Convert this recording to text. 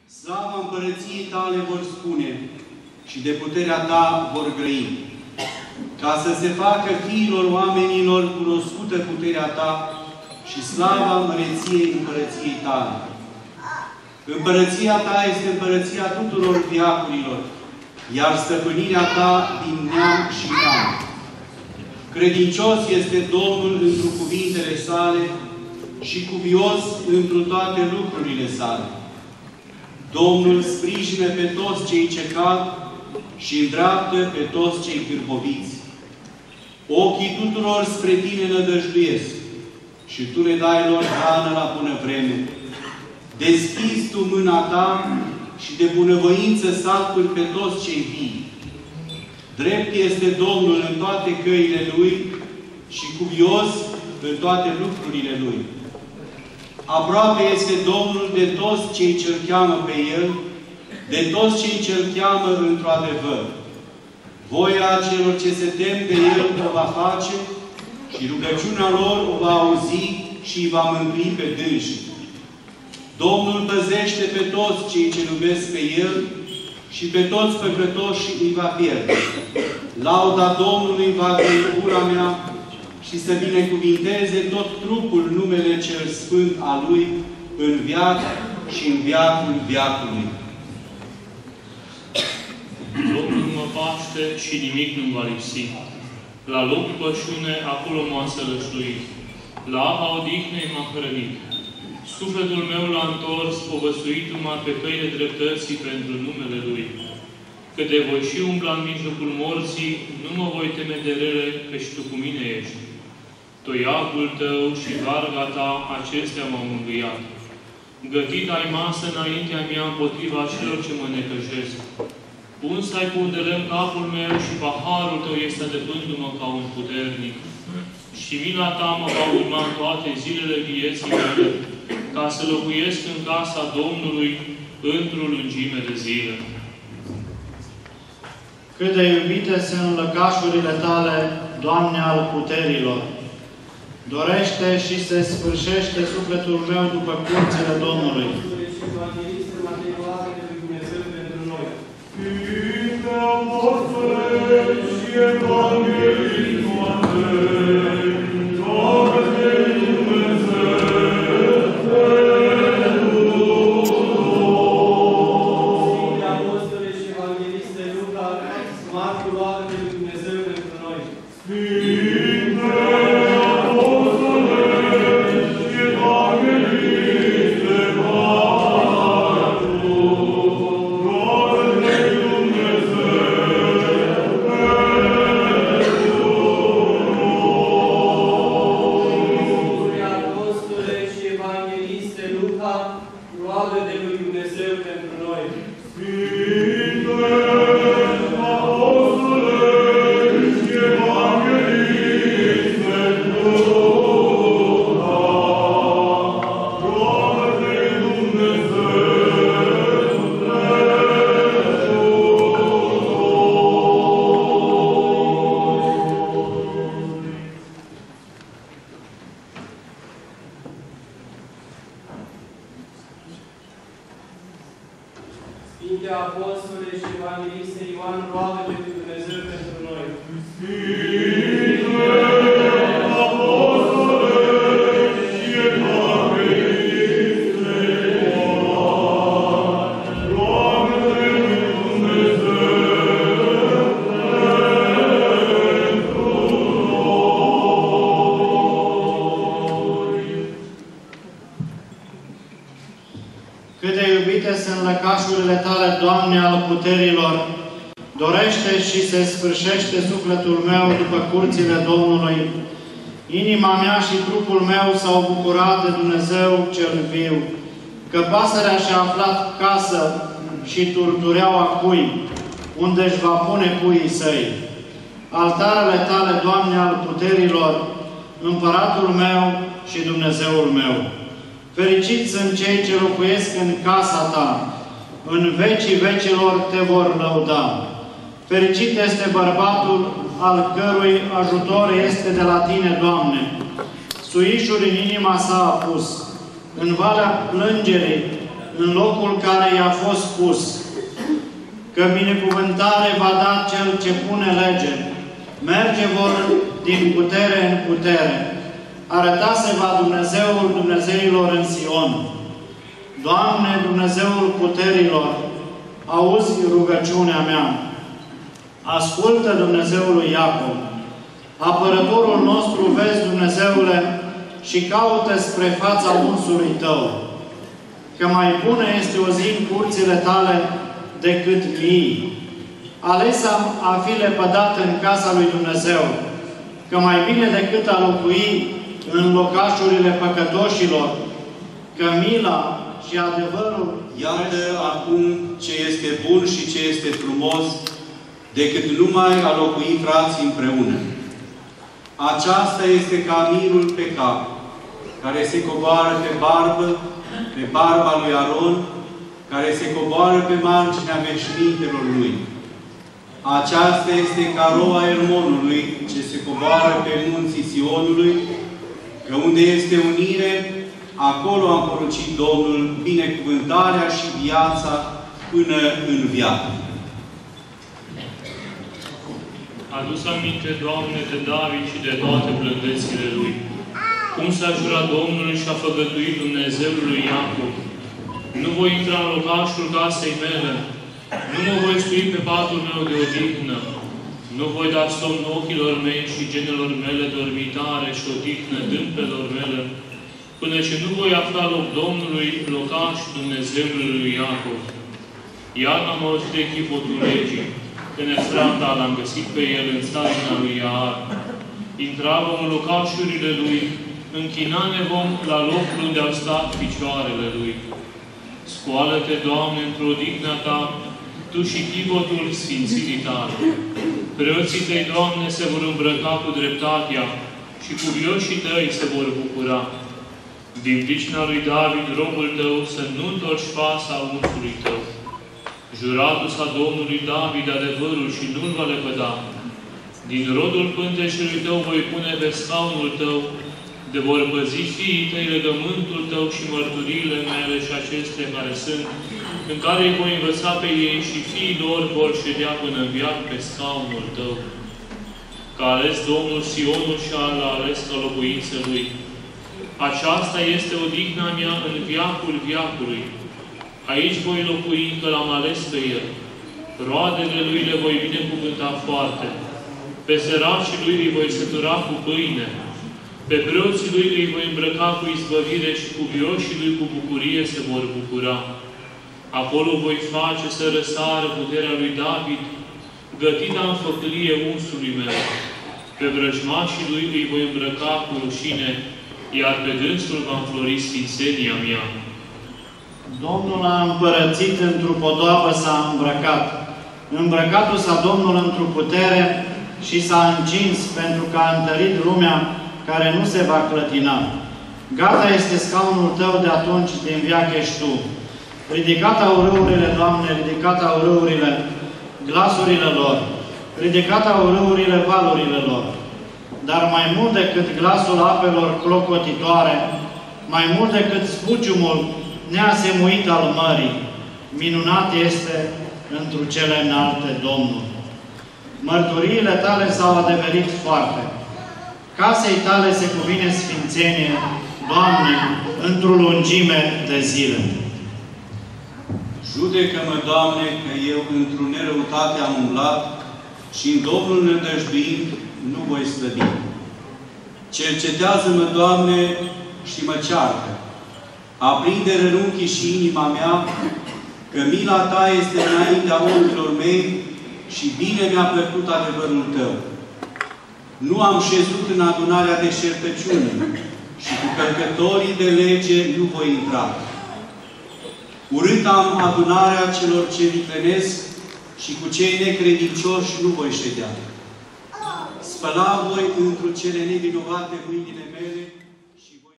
Slava împărăției tale vor spune și de puterea ta vor grăi, ca să se facă fiilor oamenilor cunoscută puterea ta și slava măreției împărăției tale. Împărăția ta este împărăția tuturor veacurilor, iar stăpânirea ta din neam și neam. Credincios este Domnul întru cuvintele sale și cuvios întru toate lucrurile sale. Domnul sprijină pe toți cei ce cad și îndreaptă pe toți cei cârboviți. Ochii tuturor spre tine nădăjduiesc și tu le dai lor hrană la bună vreme. Deschizi tu mâna ta și de bunăvoință saturi pe toți cei vii. Drept este Domnul în toate căile Lui și cuvios în toate lucrurile Lui. Aproape este Domnul de toți cei ce-L cheamă pe El, de toți cei ce-L cheamă într-o adevăr. Voia celor ce se tem de El o va face și rugăciunea lor o va auzi și îi va mântui pe dânsi. Domnul păzește pe toți cei ce iubesc pe El și pe toți păcătoșii îi va pierde. Lauda Domnului va fi gura mea și să binecuvinteze tot trupul numele cel sfânt al Lui în viac și în viacul viacului. Domnul mă paște și nimic nu-mi va lipsi. La loc pășune, acolo m-a sălășluit. La apa odihnei m-a hrănit. Sufletul meu l-a întors, povăsuit-mă pe căile dreptății pentru numele Lui. Că te voi și umbla în mijlocul morții, nu mă voi teme de rele, căci tu cu mine ești. Toiagul tău și varga ta, acestea m-au mângâiat. Gătit ai masă înaintea mea împotriva celor ce mă necăjesc. Uns ai cu undărăm capul meu și paharul tău este adăpându-mă ca un puternic. Și mila ta mă va urma în toate zilele vieții mele, ca să locuiesc în casa Domnului într-o lungime de zile. Cât de iubite sunt lăcașurile tale, Doamne al puterilor! Dorește și se sfârșește sufletul meu după curțile Domnului. Sfinte Apostole și Evangheliste Ioan, roagă de Dumnezeu pentru noi. Lăcașurile tale, Doamne al puterilor, dorește și se sfârșește sufletul meu după curțile Domnului. Inima mea și trupul meu s-au bucurat de Dumnezeu cel viu, că pasărea și-a aflat casă și turtureaua cui, unde își va pune puii săi. Altarele tale, Doamne al puterilor, Împăratul meu și Dumnezeul meu. Fericiți sunt cei ce locuiesc în casa ta, în vecii vecilor te vor lăuda. Fericit este bărbatul al cărui ajutor este de la tine, Doamne. Suișuri în inima sa a pus. În valea plângerii în locul care i-a fost pus, că binecuvântare va da Cel ce pune lege, merge vor din putere în putere, arăta se va Dumnezeul Dumnezeilor în Sion. Doamne, Dumnezeul puterilor, auzi rugăciunea mea. Ascultă Dumnezeului Iacov. Apărătorul nostru vezi, Dumnezeule, și caută spre fața unsului Tău. Că mai bună este o zi în curțile Tale decât mii. Ales a fi lepădat în casa lui Dumnezeu, că mai bine decât a locui în locașurile păcătoșilor, că mila și adevărul... Iată acum ce este bun și ce este frumos, decât numai a locui frații împreună. Aceasta este ca mirul pe cap, care se coboară pe barba lui Aron, care se coboară pe marginea veșmintelor lui. Aceasta este ca roa Ermonului, ce se coboară pe munții Sionului, că unde este unire, acolo a poruncit Domnul binecuvântarea și viața până în viață. Adu-s aminte, Doamne, de David și de toate blândețile lui. Cum s-a jurat Domnului și a făgătuit Dumnezeul lui Iacov. Nu voi intra în locașul casei mele, nu mă voi stui pe patul meu de odihnă, nu voi da somn ochilor mei și genelor mele dormitare și odihnă dâmpelor mele, până ce nu voi afla loc Domnului, locaș Dumnezeului lui Iacov. Iar am auzit de chipotul legii, în Efrata l-am găsit pe el în țarina lui Iar. Intra vom în locașurile lui, închina ne vom la locul unde au stat picioarele lui. Scoală-te, Doamne, într-o odihna Ta, Tu și chivotul sfințirii Tale. Preoții Tăi, Doamne, se vor îmbrăca cu dreptatea și cuvioșii Tăi se vor bucura. Din pricina lui David, robul Tău, să nu întorci fața unsului Tău. Juratul sa Domnului David adevărul și nu-l va lepăda. Din rodul pânteșului Tău voi pune pe scaunul Tău, de vor păzi fiii Tăi legământul Tău și mărturiile mele și acestea care sunt, în care îi voi învăța pe ei și fiii lor vor ședea până în viață pe scaunul Tău. Că a ales Domnul Sionul și a ales ca locuință Lui. Aceasta este odihna mea în viacul viacului. Aici voi locui, că l-am ales pe El. Roadele Lui le voi binecuvânta foarte. Pe săracii Lui îi voi sătura cu pâine. Pe preoții Lui îi voi îmbrăca cu izbăvire și cuvioșii Lui cu bucurie se vor bucura. Acolo voi face să răsară puterea lui David, gătita în făclie unsului meu. Pe vrăjmașii Lui îi voi îmbrăca cu rușine, iar pe dânsul va înflori sfințenia mea. Domnul a împărățit într-o podoabă s-a îmbrăcat. Îmbrăcatul s-a Domnul într-o putere și s-a încins pentru că a întărit lumea care nu se va clătina. Gata este scaunul Tău de atunci din veac ești Tu. Ridicat au râurile, Doamne, ridicat au râurile, glasurile lor. Ridicat au râurile, valurile lor. Dar mai mult decât glasul apelor clocotitoare, mai mult decât spuciumul neasemuit al mării, minunat este întru cele înalte Domnul. Mărturiile Tale s-au adeverit foarte. Casei Tale se cuvine sfințenie, Doamne, într-o lungime de zile. Judecă-mă, Doamne, că eu într-o nerăutate am umblat și în Domnul nădăjduind nu voi slăbi. Cercetează-mă, Doamne, și mă ceartă. Aprinde rărunchii și inima mea, că mila Ta este înaintea ochilor mei și bine mi-a plăcut adevărul Tău. Nu am șezut în adunarea deșertăciunii și cu călcătorii de lege nu voi intra. Urât am adunarea celor ce viclenesc și cu cei necredincioși nu voi ședea. Spăla voi întru cele nevinovate mâinile mele